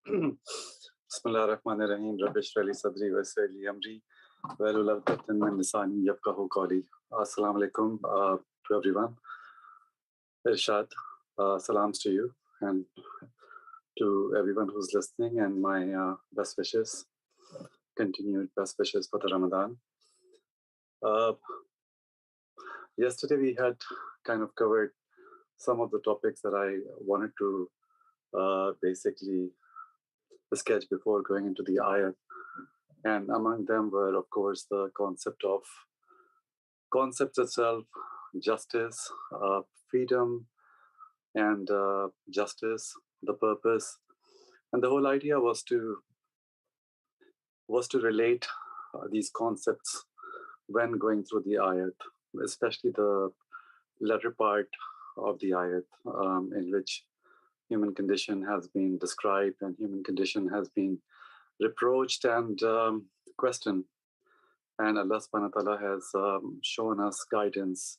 Bismillah ar-Rahman ar-Rahim. Rabbi shrah li sadri wa yassir li amri wahlul 'uqdatan min lisani yafqahu qawli. Assalamu alaikum to everyone. Irshad, salams to you and to everyone who's listening, and my best wishes, continued best wishes for the Ramadan. Uh, Yesterday we had kind of covered some of the topics that I wanted to basically sketch before going into the ayat. And among them were, of course, the concepts itself, justice, freedom, and justice, the purpose, and the whole idea was to relate these concepts when going through the ayat, especially the latter part of the ayat, in which human condition has been described and human condition has been reproached and questioned. And Allah subhanahu wa ta'ala has shown us guidance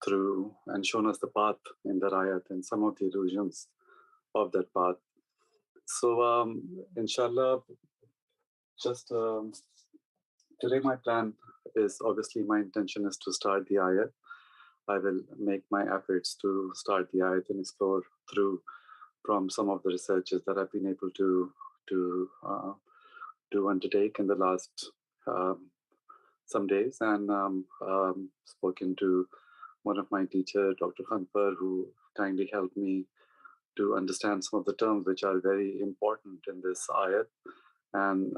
through and shown us the path in that ayat and some of the illusions of that path. So, inshallah, just today my plan is, obviously my intention is to start the ayat. I will make my efforts to start the ayat and explore through from some of the researches that I've been able to undertake in the last some days, and spoken to one of my teacher, Dr. Khanpar, who kindly helped me to understand some of the terms which are very important in this ayat, and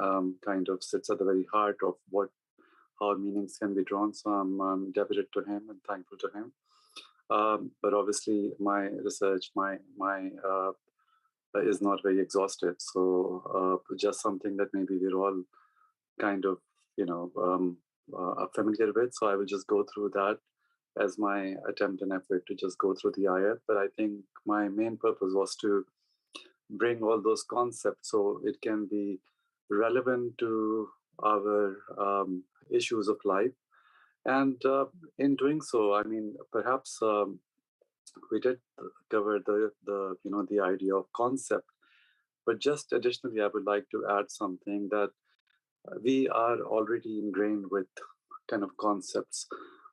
kind of sits at the very heart of how meanings can be drawn. So I'm indebted to him and thankful to him. But obviously, my research, my is not very exhaustive. So just something that maybe we're all kind of, familiar with. So I will just go through that as my attempt and effort to just go through the ayat. But I think my main purpose was to bring all those concepts so it can be relevant to our issues of life. And in doing so, I mean, perhaps we did cover the idea of concept, but just additionally, I would like to add something that we are already ingrained with kind of concepts.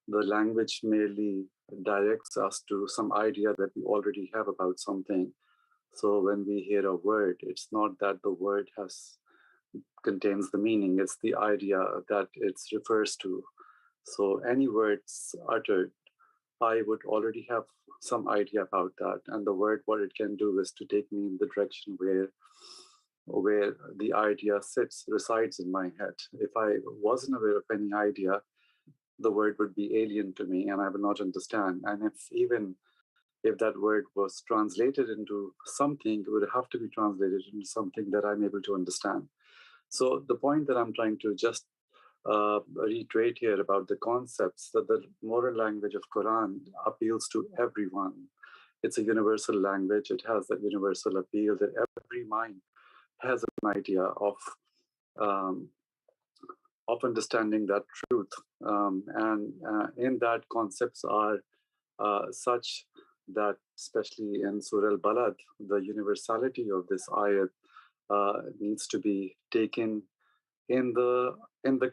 The language merely directs us to some idea that we already have about something. So when we hear a word, it's not that the word contains the meaning, it's the idea that it refers to. So any words uttered, I would already have some idea about that. And the word, what it can do is to take me in the direction where the idea resides in my head. If I wasn't aware of any idea, the word would be alien to me and I would not understand. And if that word was translated into something, it would have to be translated into something that I'm able to understand. So the point that I'm trying to just reiterate here about the concepts, that the moral language of Quran appeals to everyone. It's a universal language. It has that universal appeal that every mind has an idea of understanding that truth. And in that, concepts are such that, especially in Surah Al-Balad, the universality of this ayat needs to be taken in the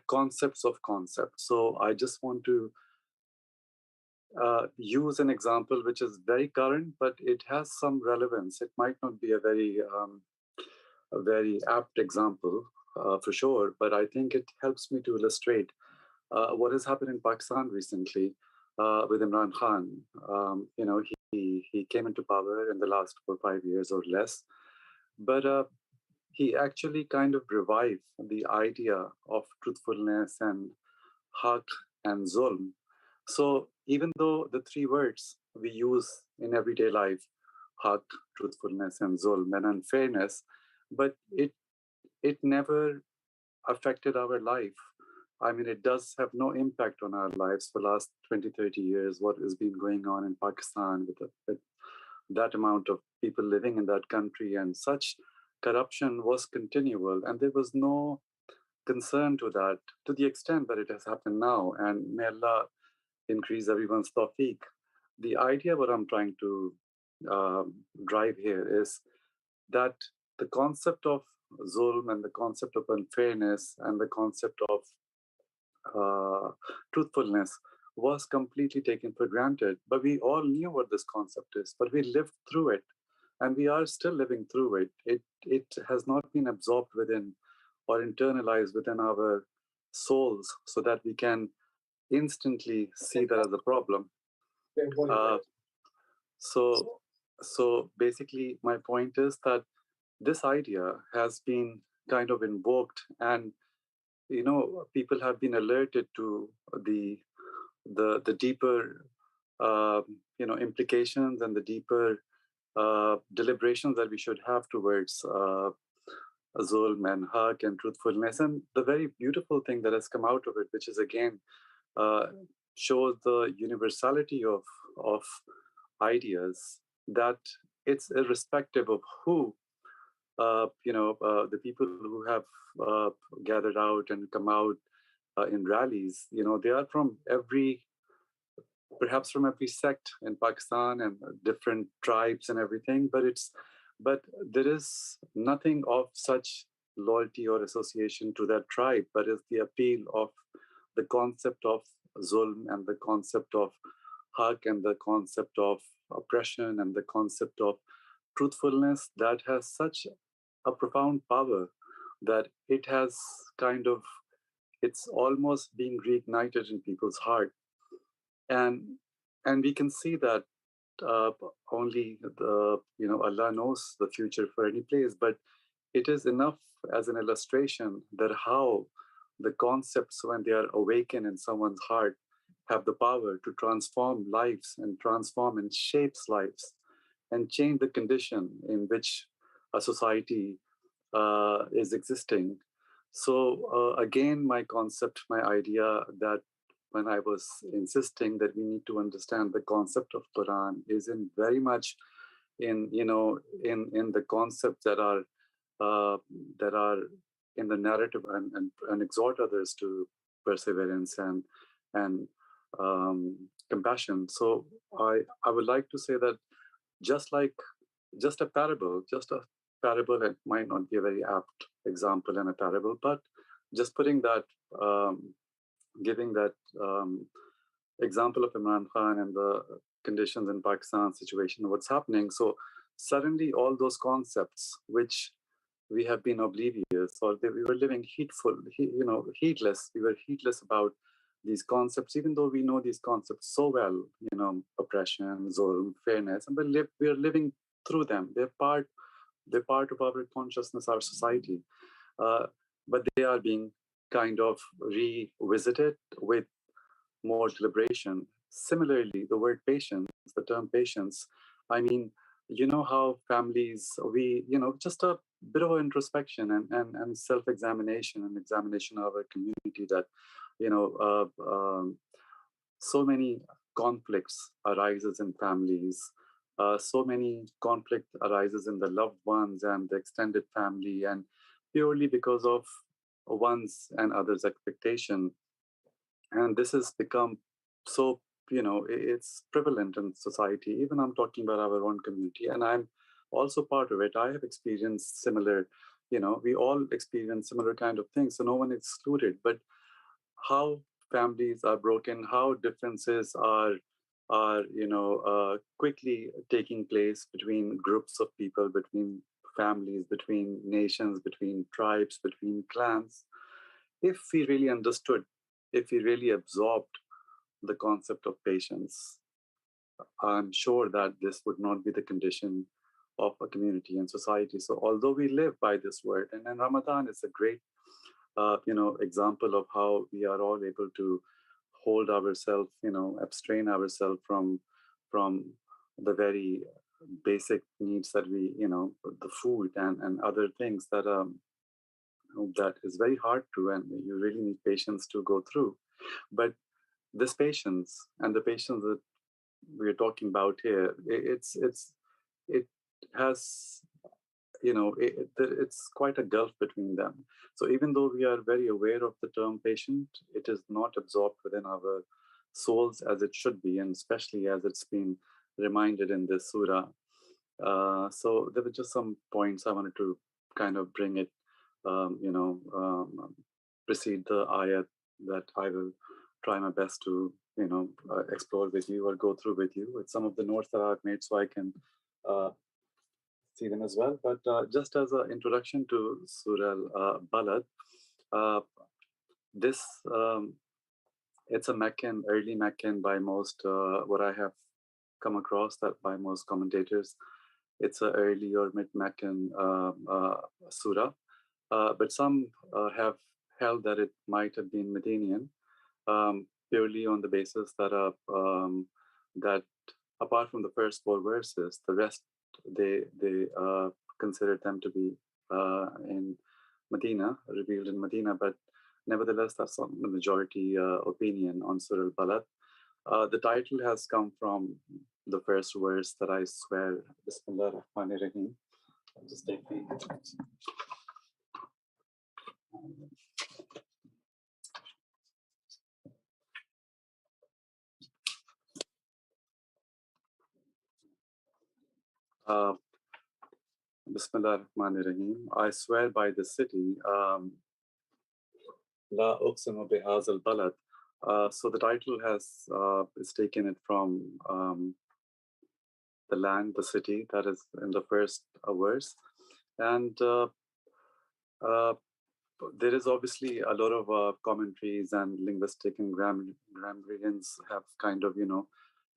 concepts of concepts. So I just want to use an example which is very current, but it has some relevance. It might not be a very apt example for sure, but I think it helps me to illustrate what has happened in Pakistan recently with Imran Khan. He came into power in the last 4 or 5 years or less, but he actually kind of revived the idea of truthfulness and haq and zulm. So even though the three words we use in everyday life, haq, truthfulness, and zulm, and unfairness, but it never affected our life. I mean, it does have no impact on our lives for the last 20, 30 years, what has been going on in Pakistan with that amount of people living in that country, and such corruption was continual, and there was no concern to that to the extent that it has happened now. And may Allah increase everyone's tawfiq. The idea what I'm trying to drive here is that the concept of zulm and the concept of unfairness and the concept of uh, truthfulness was completely taken for granted. But we all knew what this concept is, but we lived through it, and we are still living through it. It has not been absorbed within or internalized within our souls, so that we can instantly see that as a problem. Uh, so, so basically, my point is that this idea has been kind of invoked, and people have been alerted to the the deeper implications and the deeper deliberations that we should have towards zulm and haq and truthfulness, and the very beautiful thing that has come out of it, which is again uh, shows the universality of ideas, that it's irrespective of who the people who have uh, gathered out and come out in rallies. They are from perhaps from every sect in Pakistan and different tribes and everything. But there is nothing of such loyalty or association to that tribe, but it's the appeal of the concept of zulm and the concept of haq and the concept of oppression and the concept of truthfulness that has such a profound power that it has kind of it's almost being reignited in people's heart, and we can see that uh, only the Allah knows the future for any place, but it is enough as an illustration that how the concepts, when they are awakened in someone's heart, have the power to transform lives and transform and shapes lives and change the condition in which a society is existing. So again, my concept, my idea that when I was insisting that we need to understand the concept of Quran is in very much in in the concepts uh, that are in the narrative, and exhort others to perseverance and compassion. So I would like to say that just like just a parable, it might not be a very apt example in a parable, but just putting that, giving that example of Imran Khan and the conditions in Pakistan situation, what's happening. So suddenly all those concepts which we have been oblivious, or we were living heedless. We were heedless about these concepts, even though we know these concepts so well. Oppression, zulm, fairness, and we are living through them. They're part of our consciousness, our society. Uh, but they are being kind of revisited with more deliberation. Similarly, the word patience, the term patience, I mean, how families, just a bit of introspection and self-examination and examination of our community, that, you know, so many conflicts arises in families. So many conflict arises in the loved ones and the extended family, and purely because of one's and others' expectation. And this has become so, it's prevalent in society. Even I'm talking about our own community, and I'm also part of it. I have experienced similar, we all experience similar kind of things, so no one excluded. But how families are broken, how differences are quickly taking place between groups of people, between families, between nations, between tribes, between clans. If we really understood, if we really absorbed the concept of patience, I'm sure that this would not be the condition of a community and society. So although we live by this word, and then Ramadan is a great example of how we are all able to hold ourselves, abstain ourselves from the very basic needs that we, the food and other things that is very hard to, and you really need patience to go through. But this patience and the patience that we're talking about here, it has, it's quite a gulf between them. So even though we are very aware of the term patient, it is not absorbed within our souls as it should be, and especially as it's been reminded in this surah. So there were just some points I wanted to kind of bring it, precede the ayat that I will try my best to, explore with you or go through with you with some of the notes that I've made so I can uh, see them as well. But just as an introduction to Surah Balad, uh, this it's a Meccan, early Meccan by most, what I have come across that by most commentators. It's a early or mid Meccan surah, but some have held that it might have been Medinian, purely on the basis that that apart from the first four verses, the rest they considered them to be in Medina, revealed in Medina. But nevertheless, that's not the majority opinion on Surah Al-Balad. The title has come from the first verse that I swear, Bismillah ar-Rahman ar-Rahim. I'll just take the. Uh, Bismillah ar-Rahman ar-Rahim. I swear by the city, La Uqsimu bihaz al-Balad. So the title has is taken it from the land, the city, that is in the first verse. And uh, there is obviously a lot of commentaries and linguistic and grammarians have kind of,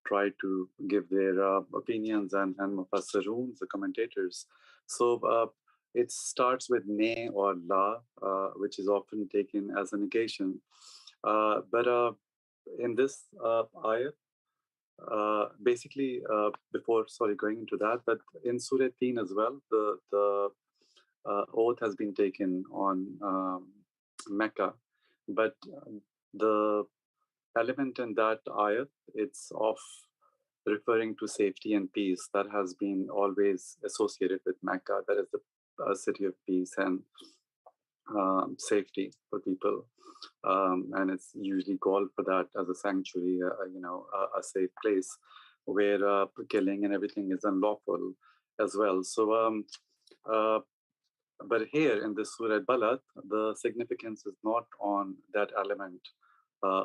tried to give their opinions and mufassiroons, the commentators. So it starts with ne or la, which is often taken as a negation. But in this ayat, basically, before going into that, but in Surah Teen as well, the oath has been taken on Mecca, but the element in that ayat, it's of referring to safety and peace that has been always associated with Mecca. That is the city of peace and safety for people. And it's usually called for that as a sanctuary, a safe place where killing and everything is unlawful as well. So, but here in this Surah Balad, the significance is not on that element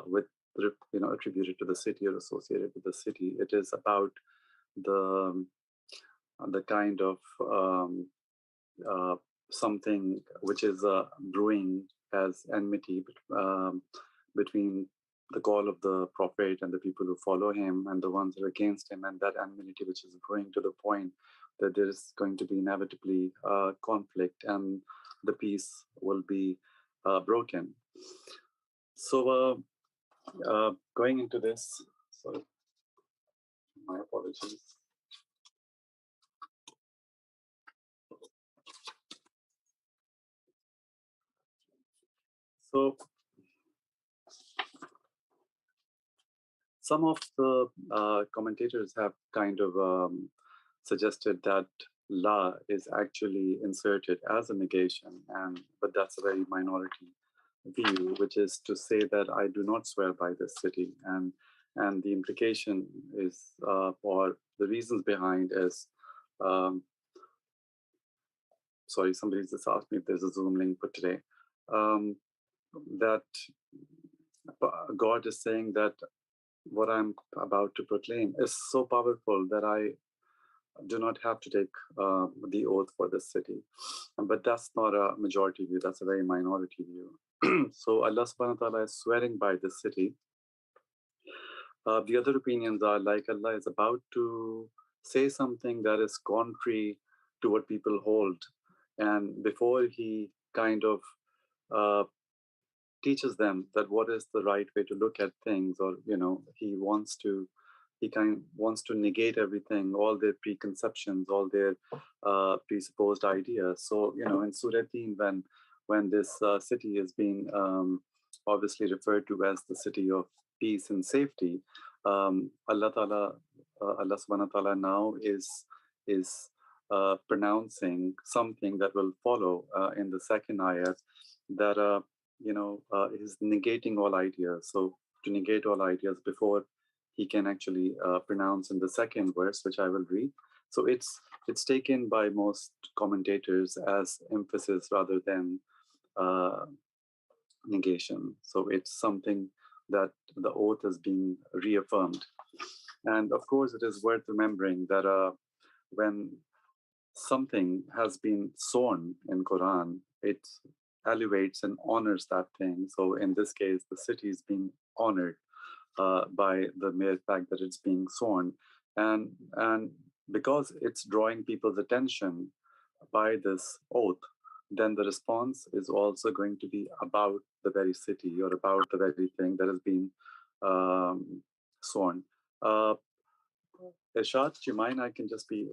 with attributed to the city or associated with the city. It is about the kind of something which is brewing as enmity between the call of the prophet and the people who follow him and the ones who are against him, and that enmity which is growing to the point that there is going to be inevitably conflict and the peace will be broken. So going into this, sorry, my apologies. So some of the commentators have kind of suggested that la is actually inserted as a negation, but that's a very minority view, which is to say that I do not swear by this city, and the implication is, or the reasons behind is, sorry, somebody just asked me if there's a Zoom link for today, that God is saying that what I'm about to proclaim is so powerful that I do not have to take the oath for this city. But that's not a majority view, that's a very minority view. So Allah subhanahu wa ta'ala is swearing by this city. The other opinions are like Allah is about to say something that is contrary to what people hold. And before he kind of teaches them that what is the right way to look at things, or he kind of wants to negate everything, all their preconceptions, all their presupposed ideas. So in Surah Teen, when this city is being obviously referred to as the city of peace and safety, Allah subhanahu wa ta'ala now is pronouncing something that will follow in the second ayat, that is negating all ideas. So to negate all ideas before he can actually pronounce in the second verse, which I will read. So it's it's taken by most commentators as emphasis rather than uh, negation. So it's something that the oath is being reaffirmed. And of course, it is worth remembering that when something has been sworn in Quran, it elevates and honors that thing. So in this case, the city is being honored by the mere fact that it's being sworn, and because it's drawing people's attention by this oath, then the response is also going to be about the very city or about the very thing that has been um, sworn. Uh, Irshad, do you mind? I can just be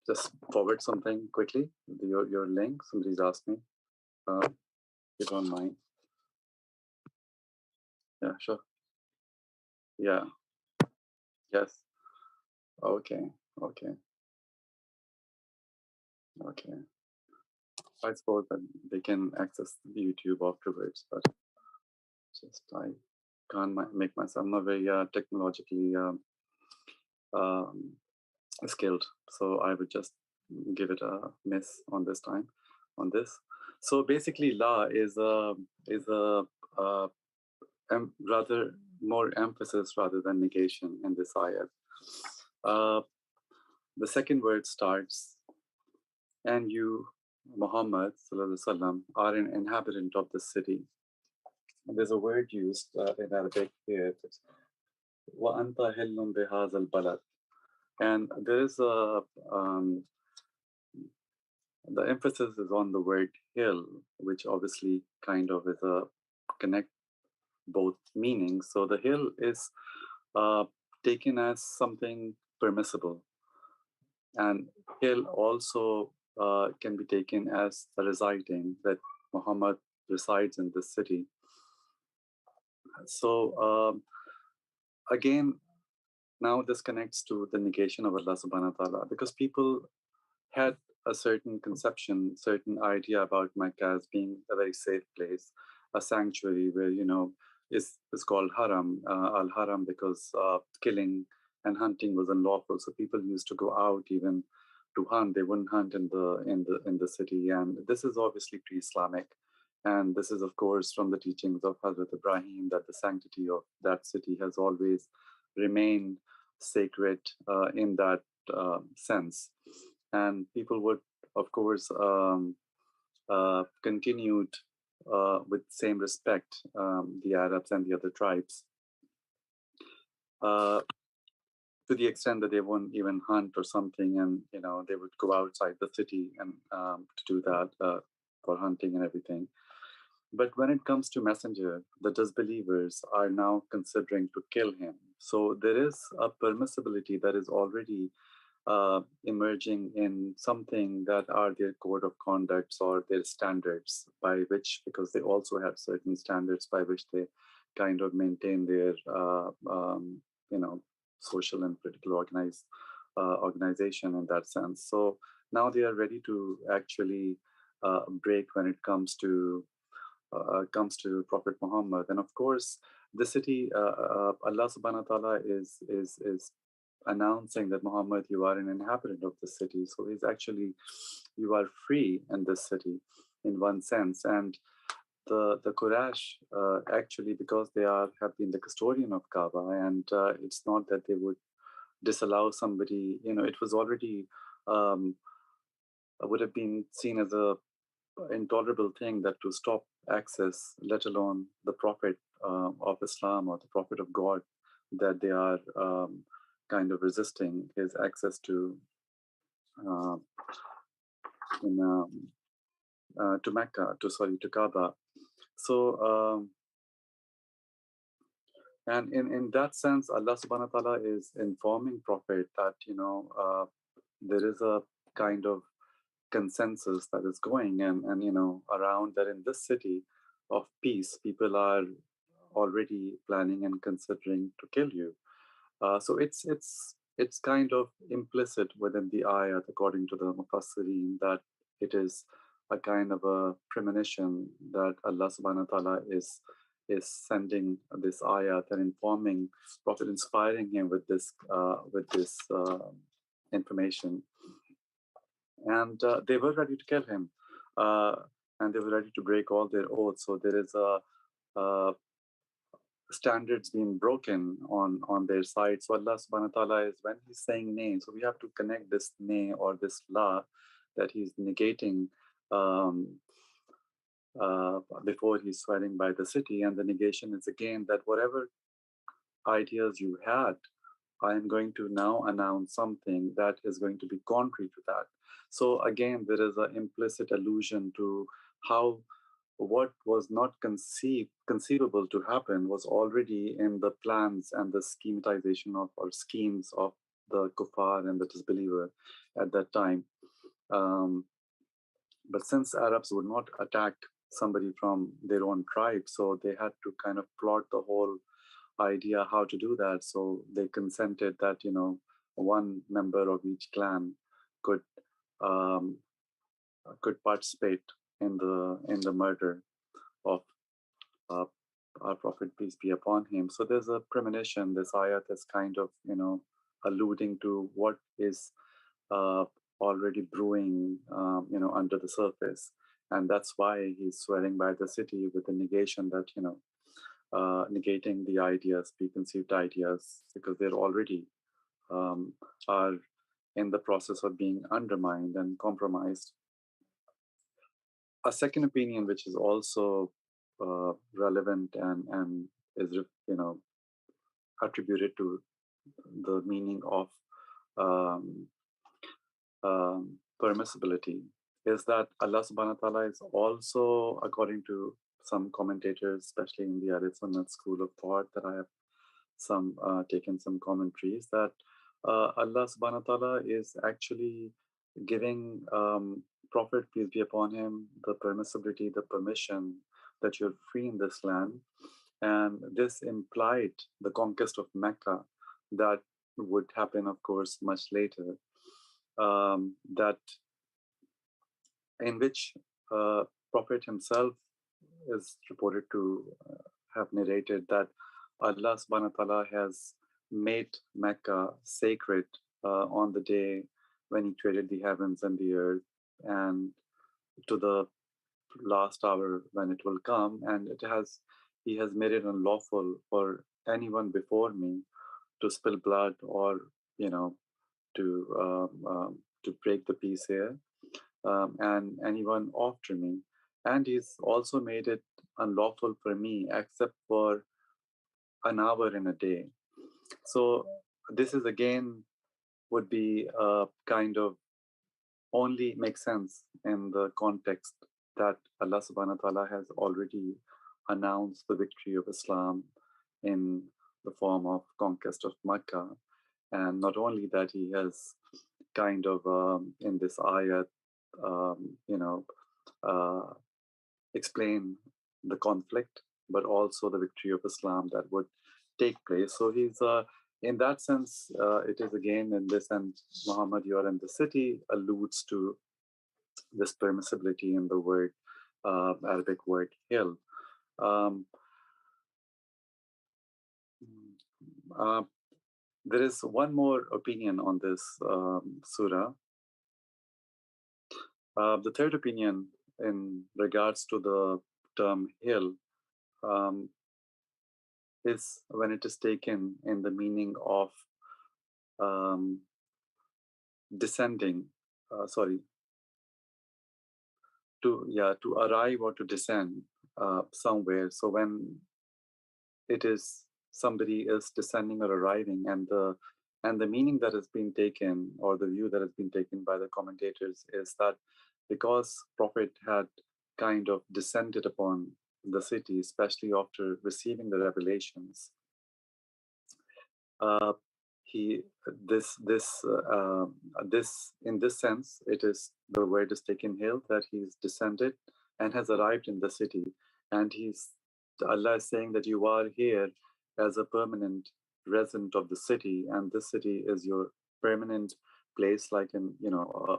just forward something quickly. Your link. Somebody's asked me. If you don't mind. Yeah, sure. Yeah. Yes. Okay. Okay. Okay. I suppose that they can access YouTube afterwards, but just I can't make myself. I'm not very technologically um, skilled, so I would just give it a miss on this time, on this. So basically, la is a rather more emphasis rather than negation in this ayat. Uh, the second word starts, and you, Muhammad sallallahu alaihi wasallam, are an inhabitant of the city. And there's a word used in Arabic here. وَأَنْتَ هِلٌّ بِهَذَا الْبَلَدِ. And there is the emphasis is on the word hill, which obviously kind of is a connect both meanings. So the hill is uh, taken as something permissible, and hill also can be taken as a residing, that Muhammad resides in this city. So again, now this connects to the negation of Allah subhanahu wa ta'ala, because people had a certain conception, certain idea about Mecca as being a very safe place, a sanctuary where, is called Haram, Al Haram, because killing and hunting was unlawful. So people used to go out even to hunt. They wouldn't hunt in the city, and this is obviously pre-Islamic. And this is, of course, from the teachings of Hazrat Ibrahim, that the sanctity of that city has always remained sacred in that sense. And people would, of course, continued with same respect, the Arabs and the other tribes, uh, to the extent that they won't even hunt or something, and they would go outside the city and to do that for hunting and everything. But when it comes to messenger, the disbelievers are now considering to kill him. So there is a permissibility that is already emerging in something that are their code of conducts or their standards, by which, because they also have certain standards by which they kind of maintain their, social and political organization in that sense. So now they are ready to actually break when it comes to Prophet Muhammad. And of course, the city, Allah subhanahu wa ta'ala is announcing that Muhammad, you are an inhabitant of the city. So he's actually, you are free in this city in one sense. And the Quraysh, actually, because they have been the custodian of Kaaba, and it's not that they would disallow somebody, it was already, would have been seen as a intolerable thing that to stop access, let alone the Prophet of Islam or the Prophet of God, that they are kind of resisting his access to uh, to Mecca, to Kaaba. So, and in that sense, Allah Subhanahu wa Taala is informing Prophet that there is a kind of consensus that is going, and around that in this city of peace, people are already planning and considering to kill you. So it's kind of implicit within the ayat, according to the Mufassirin, that it is a kind of a premonition that Allah Subhanahu wa Taala is sending this ayat and informing Prophet, inspiring him with this information. And they were ready to kill him. Uh, and they were ready to break all their oaths. So there is a standards being broken on their side. So Allah subhanahu wa ta'ala is, when he's saying nay, so we have to connect this nay or this la that he's negating um, before he's swearing by the city. And the negation is again that whatever ideas you had, I am going to now announce something that is going to be contrary to that. So again, there is an implicit allusion to how what was not conceivable to happen was already in the plans and the schematization of or schemes of the kuffar and the disbeliever at that time. Um, but since Arabs would not attack somebody from their own tribe, so they had to kind of plot the whole idea how to do that. So they consented that one member of each clan could um, could participate in the murder of uh, our Prophet, peace be upon him. So there's a premonition. This ayat is kind of alluding to what is uh, already brewing under the surface, and that's why he's swearing by the city with the negation that negating the ideas, preconceived ideas, because they're already are in the process of being undermined and compromised. A second opinion, which is also relevant and is attributed to the meaning of um, permissibility, is that Allah subhanahu wa ta'ala is also, according to some commentators, especially in the Ahlul Sunnah school of thought, that I have taken some commentaries, that Allah subhanahu wa ta'ala is actually giving Prophet, peace be upon him, the permissibility, the permission that you're free in this land. And this implied the conquest of Mecca that would happen, of course, much later, that in which Prophet himself is reported to have narrated that Allah subhanahu wa ta'ala has made Mecca sacred on the day when he created the heavens and the earth, and to the last hour when it will come, and he has made it unlawful for anyone before me to spill blood or to break the peace here, and anyone after me. And he's also made it unlawful for me except for an hour in a day. So this is again would be kind of only makes sense in the context that Allah subhanahu wa ta'ala has already announced the victory of Islam in the form of conquest of Mecca. And not only that, he has kind of in this ayat, uh, explain the conflict, but also the victory of Islam that would take place. So he's in that sense, it is again in this, and Muhammad, you are in the city, alludes to this permissibility in the word, Arabic word hill. Um, uh, there is one more opinion on this surah. The third opinion in regards to the term hill is when it is taken in the meaning of um, descending, to arrive or to descend somewhere. So when it is somebody is descending or arriving, and the meaning that has been taken, or the view that has been taken by the commentators, is that because Prophet had kind of descended upon the city, especially after receiving the revelations, he this in this sense, it is the word is taken hill, that he's descended and has arrived in the city, and Allah is saying that you are here as a permanent resident of the city, and this city is your permanent place, like in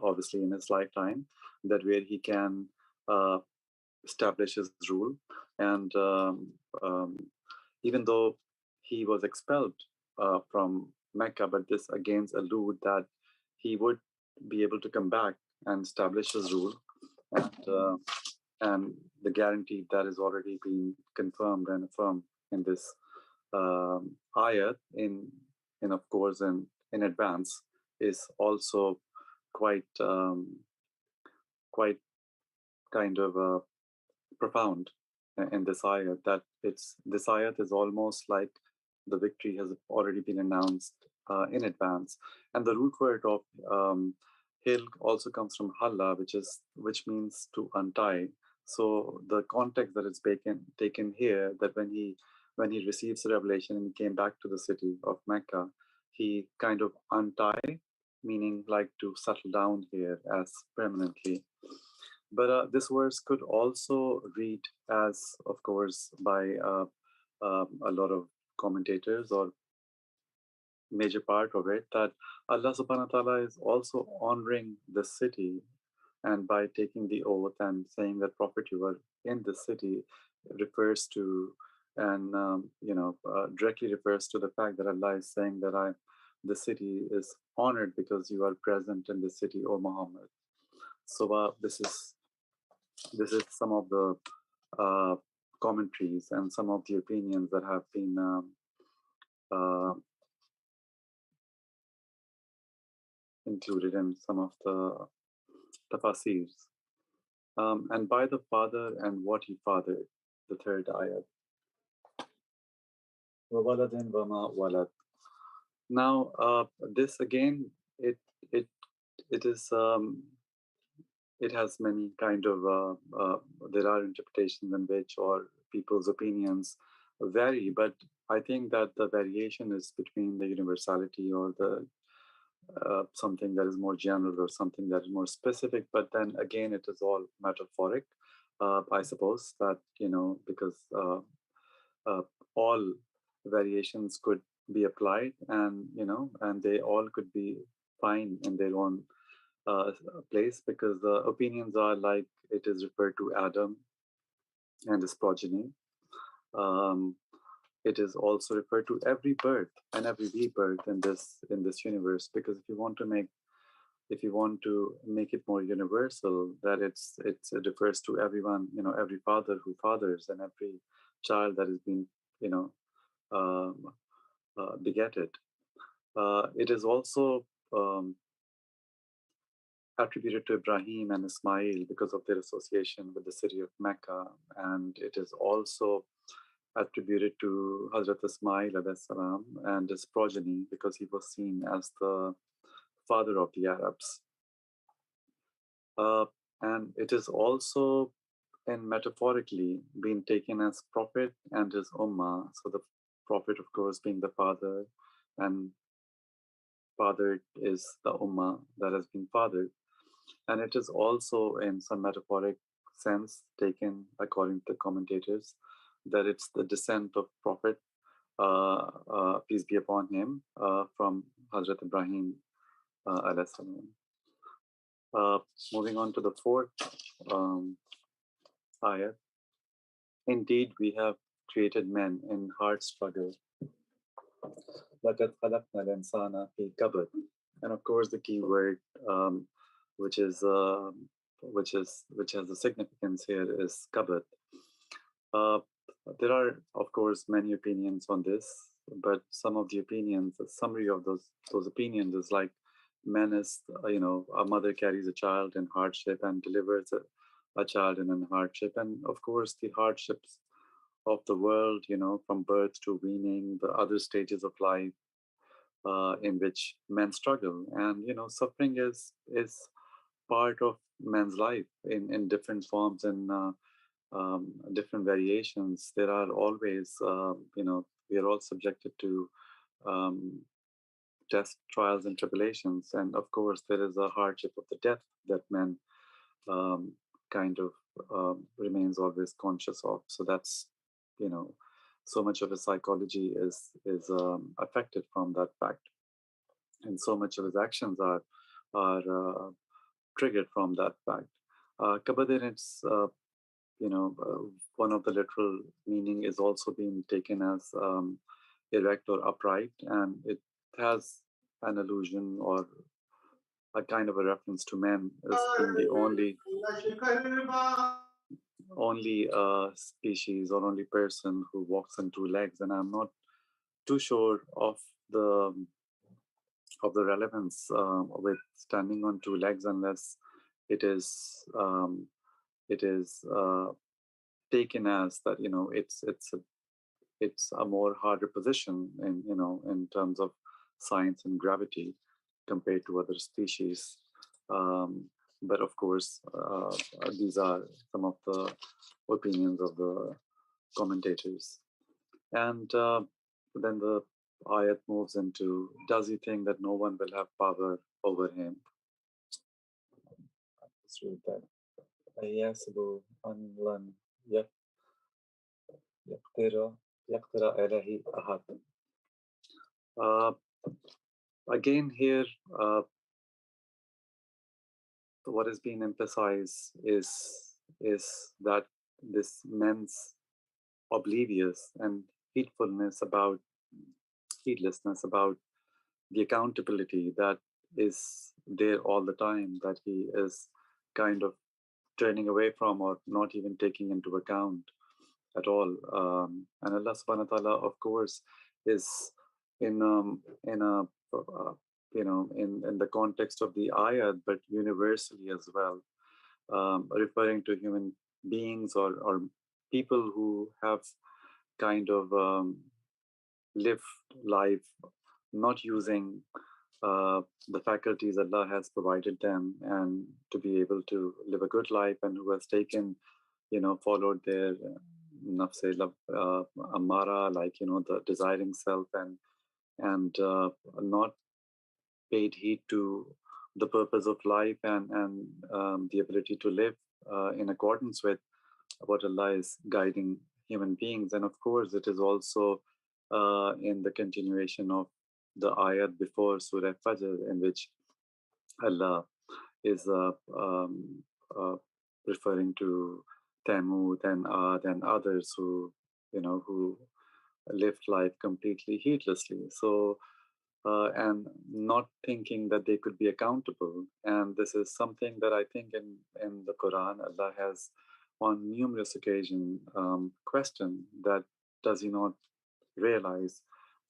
obviously in his lifetime, that where he can establish his rule. And even though he was expelled from Mecca, but this again allude that he would be able to come back and establish his rule, and and the guarantee that is already been confirmed and affirmed in this ayat in of course in advance is also quite quite kind of profound in this ayat, that it's this ayat is almost like the victory has already been announced in advance. And the root word of hil also comes from halla, which means to untie. So the context that is taken here, that when he receives the revelation and he came back to the city of Mecca, he kind of untie, meaning like to settle down here as permanently. But this verse could also read as, of course, by a lot of commentators, or major part of it, that Allah subhanahu wa ta'ala is also honoring the city, and by taking the oath and saying that Prophet, you were in the city, refers to, and directly refers to the fact that Allah is saying that the city is honored because you are present in the city, O Muhammad. So this is some of the commentaries and some of the opinions that have been uh, included in some of the tafasirs. And by the father and what he fathered, the third ayat. وَوَلَدٍ وَمَا وَلَدٍ. Now, this again, it it is it has many kind of there are interpretations in which, or people's opinions vary, but I think that the variation is between the universality or the something that is more general or something that is more specific. But then again, it is all metaphoric, I suppose, that because uh, all variations could be applied, and and they all could be fine in their own place, because the opinions are like it is referred to Adam and his progeny. Um, it is also referred to every birth and every rebirth in this universe, because if you want to make it more universal, that it refers to everyone, every father who fathers, and every child that has been you know um, begetted. It is also attributed to Ibrahim and Ismail because of their association with the city of Mecca, and it is also attributed to Hazrat Ismail alayhi salam and his progeny because he was seen as the father of the Arabs. Uh, and it is also, and metaphorically, being taken as prophet and his ummah. So the prophet, of course, being the father, and fathered is the ummah that has been fathered. And it is also, in some metaphoric sense, taken, according to commentators, that it's the descent of Prophet, peace be upon him, from Hazrat Ibrahim alayhi salam. Moving on to the fourth ayat. Indeed, we have created men in hard struggle. لَقَدْ خَلَقْنَا الْإِنسَانَ فِي كَبَدٍ. And of course, the key word, which is which has a significance here, is kabad. There are, of course, many opinions on this, but some of the opinions, the summary of those opinions is like, man is, a mother carries a child in hardship and delivers a child in hardship, and of course the hardships of the world, from birth to weaning, the other stages of life in which men struggle, and suffering is part of man's life in different forms and different variations. There are always, we are all subjected to tests, trials, and tribulations, and of course there is a hardship of the death that man um, kind of remains always conscious of. So that's, so much of his psychology is affected from that fact, and so much of his actions are triggered from that fact. Kabadin, it's one of the literal meaning is also being taken as erect or upright, and it has an allusion or a kind of a reference to men as being the only species or only person who walks on two legs, and I'm not too sure the of the relevance with standing on two legs unless it is it is taken as that, it's a more harder position in, in terms of science and gravity compared to other species. Um, but of course, these are some of the opinions of the commentators. And then the ayat moves into, does he think that no one will have power over him? Let's read that. أيحسب أن لن يقدر عليه أحد. Again, here, what is being emphasized is that this man's oblivious and heedlessness about the accountability that is there all the time, that he is kind of turning away from or not even taking into account at all. And Allah subhanahu wa ta'ala, of course, is in a in the context of the ayat, but universally as well, referring to human beings or people who have kind of lived life not using the faculties Allah has provided them, and to be able to live a good life, and who has taken, followed their nafse amara, like, the desiring self, and not paid heed to the purpose of life, and the ability to live in accordance with what Allah is guiding human beings. And of course, it is also in the continuation of the ayat before Surah Fajr, in which Allah is referring to Thamud and Ad and others who, who lived life completely heedlessly. So, and not thinking that they could be accountable. And this is something that I think in the Quran, Allah has on numerous occasions questioned, that does he not realize?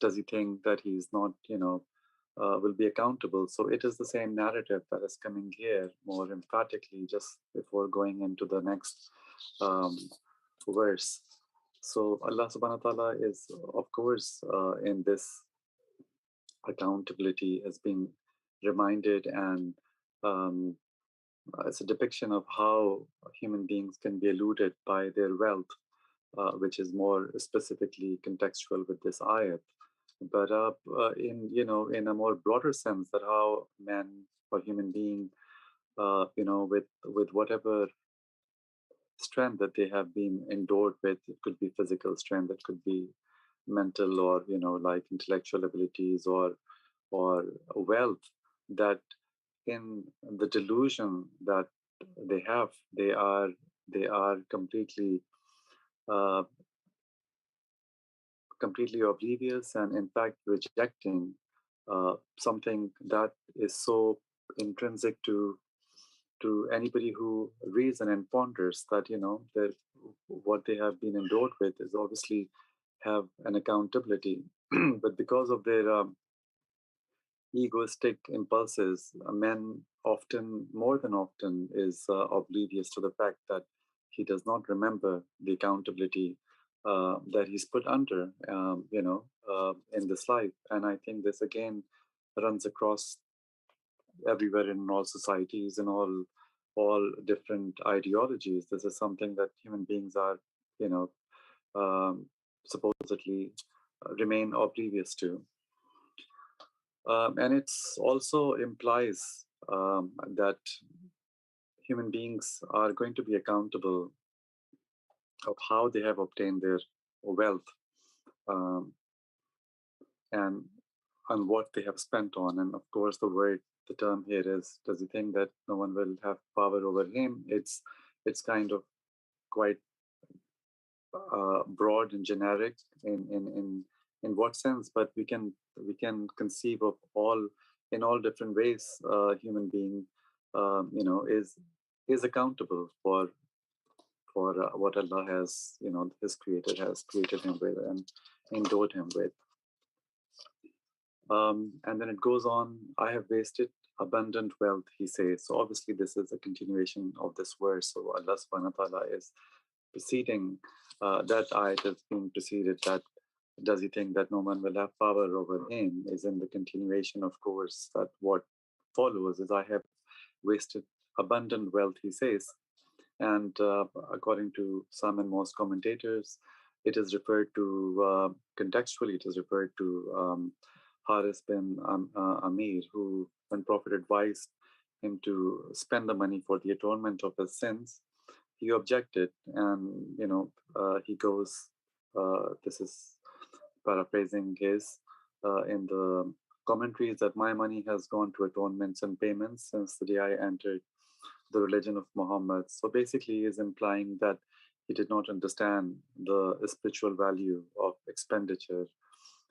Does he think that he's not, will be accountable? So it is the same narrative that is coming here more emphatically just before going into the next verse. So Allah subhanahu wa ta'ala is, of course, in this accountability has been reminded, and it's a depiction of how human beings can be eluded by their wealth, which is more specifically contextual with this ayat. But in, in a more broader sense, that how man or human being, with whatever strength that they have been endowed with, it could be physical strength, it could be mental, or like intellectual abilities, or wealth, that in the delusion that they have, they are uh, completely oblivious, and in fact rejecting something that is so intrinsic to anybody who reads and ponders, that that what they have been endowed with is obviously have an accountability. But because of their egoistic impulses, men often, more than often, is oblivious to the fact that he does not remember the accountability that he's put under, in this life. And I think this again runs across everywhere in all societies and all different ideologies. This is something that human beings are, you know, supposedly remain oblivious to. And it's also implies that human beings are going to be accountable of how they have obtained their wealth, um, and on what they have spent on. And of course, the term here is, does he think that no one will have power over him? It's kind of quite broad and generic in what sense, but we can conceive of all in all different ways, human being, is accountable for what Allah has, His Creator has created him with and endowed him with. And then it goes on, I have wasted abundant wealth, he says. So obviously this is a continuation of this verse. So Allah subhanahu wa ta'ala is preceding, that ayat has been preceded, that does he think that no man will have power over him, is in the continuation, of course, that what follows is I have wasted abundant wealth, he says. And according to some and most commentators, it is referred to, contextually, it is referred to Haris bin Amir, who, when Prophet advised him to spend the money for the atonement of his sins, he objected, and he goes. This is paraphrasing his in the commentaries, that my money has gone to atonements and payments since the day I entered the religion of Muhammad. So basically, he is implying that he did not understand the spiritual value of expenditure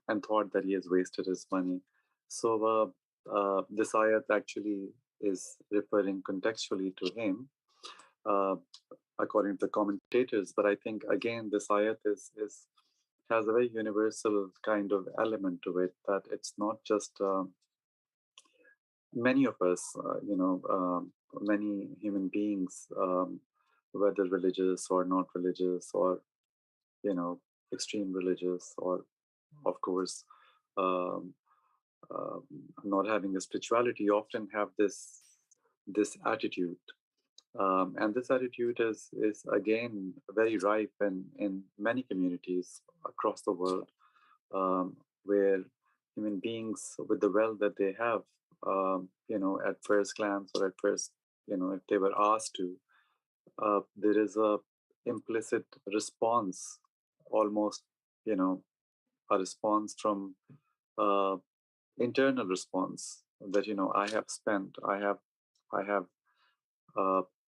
and thought that he has wasted his money. So this ayat actually is referring contextually to him, according to the commentators. But I think again, this ayat is has a very universal kind of element to it, that it's not just many of us, many human beings, whether religious or not religious, or extreme religious, or of course um, not having a spirituality, often have this attitude, and this attitude is again very rife in many communities across the world, where human beings, with the wealth that they have, at first glance, or at first, if they were asked to, there is a implicit response, almost, a response from internal response, that I have spent, I have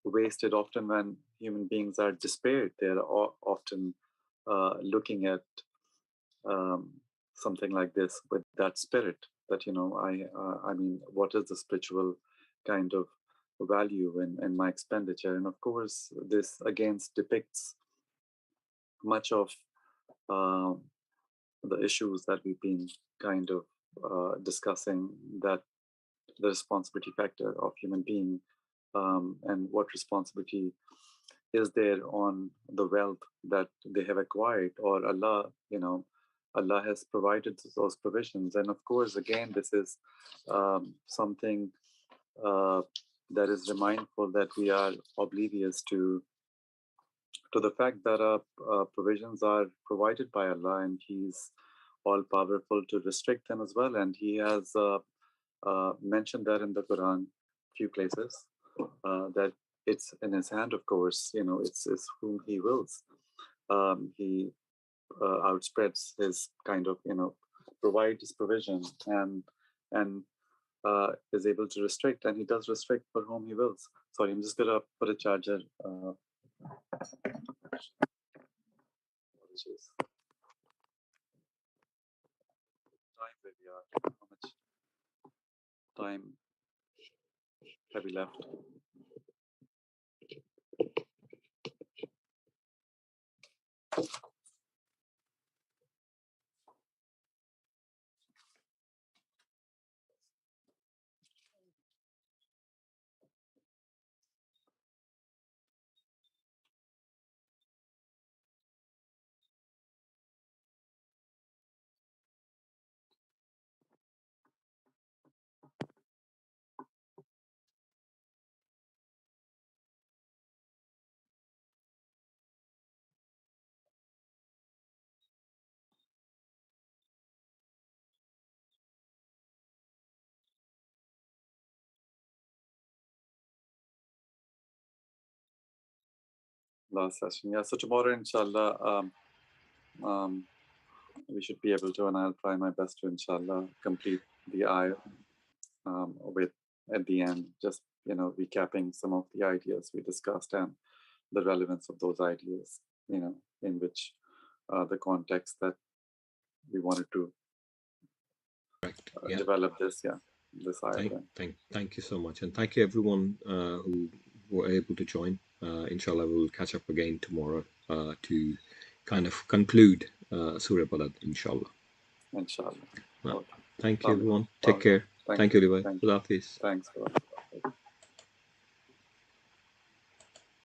wasted. Often when human beings are despaired, they're often looking at um, something like this with that spirit, that I mean, what is the spiritual kind of value in my expenditure? And of course, this again depicts much of um, the issues that we've been kind of discussing, that the responsibility factor of human being, and what responsibility is there on the wealth that they have acquired, or Allah has provided those provisions. And of course, again, this is something uh, that is remindful that we are oblivious to the fact that provisions are provided by Allah, and He's all powerful to restrict them as well. And He has mentioned that in the Quran, few places, that it's in His hand. Of course, it's whom He wills. He outspreads His kind of provide His provision, and is able to restrict, and He does restrict for whom He wills. Sorry, I'm just gonna put a charger. Apologies. Time where we are. How much time have we left? Last session. Yeah. So tomorrow, inshallah, we should be able to, and I'll try my best to, inshallah, complete the ayah with at the end, just recapping some of the ideas we discussed and the relevance of those ideas, in which the context that we wanted to Correct. Yeah. develop this. Yeah. this ayat. Thank you so much, and thank you everyone who were able to join. Inshallah, we'll catch up again tomorrow to kind of conclude Surah Balad. Inshallah. Inshallah. Uh, Okay. thank you Lovely. everyone. Take Lovely. care. Thank Thank you. you, Levi. Thank you. Allah Hafiz. Thanks.